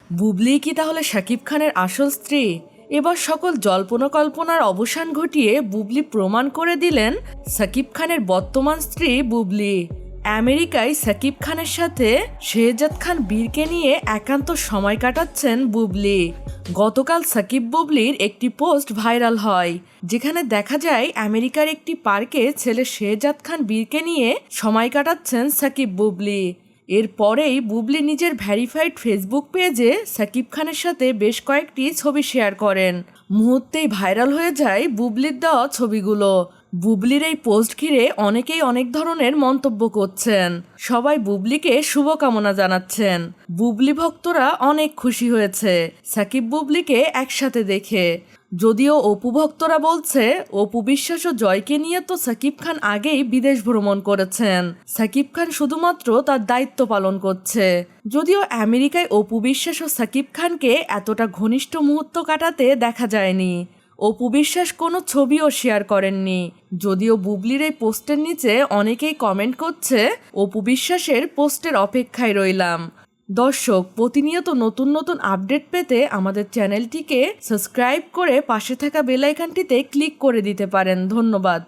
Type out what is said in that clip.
বুবলি কি তাহলে শাকিব খানের আসল স্ত্রী? এবার সকল জল্পনা কল্পনার অবসান ঘটিয়ে বুবলি প্রমাণ করে দিলেন শাকিব খানের বর্তমান স্ত্রী বুবলি। আমেরিকায় শাকিব খানের সাথে শেহজাদ খান বীরকে নিয়ে একান্ত সময় কাটাচ্ছেন বুবলি। গতকাল সাকিব বুবলির একটি পোস্ট ভাইরাল হয়, যেখানে দেখা যায় আমেরিকার একটি পার্কে ছেলে শেহজাদ খান বীরকে নিয়ে সময় কাটাচ্ছেন সাকিব বুবলি। এরপরেই বুবলি নিজের ভেরিফাইড ফেসবুক পেজে সাকিব খানের সাথে বেশ কয়েকটি ছবি শেয়ার করেন। মুহূর্তেই ভাইরাল হয়ে যায় বুবলির দেওয়া ছবিগুলো। বুবলির এই পোস্ট ঘিরে অনেকেই অনেক ধরনের মন্তব্য করছেন। সবাই বুবলিকে শুভকামনা জানাচ্ছেন। বুবলি ভক্তরা অনেক খুশি হয়েছে সাকিব বুবলিকে একসাথে দেখে। যদিও অপু ভক্তরা বলছে অপু বিশ্বাস ও জয়কে নিয়ে তো সাকিব খান আগেই বিদেশ ভ্রমণ করেছেন, সাকিব খান শুধুমাত্র তার দায়িত্ব পালন করছে। যদিও আমেরিকায় অপু বিশ্বাস ও সাকিব খানকে এতটা ঘনিষ্ঠ মুহূর্ত কাটাতে দেখা যায়নি। অপু বিশ্বাস কোনো ছবিও শেয়ার করেননি। যদিও বুবলির এই পোস্টের নিচে অনেকেই কমেন্ট করছে অপু বিশ্বাসের পোস্টের অপেক্ষায় রইলাম। দর্শক, প্রতিনিয়ত নতুন নতুন আপডেট পেতে আমাদের চ্যানেলটিকে সাবস্ক্রাইব করে পাশে থাকা বেল আইকনটিতে ক্লিক করে দিতে পারেন। ধন্যবাদ।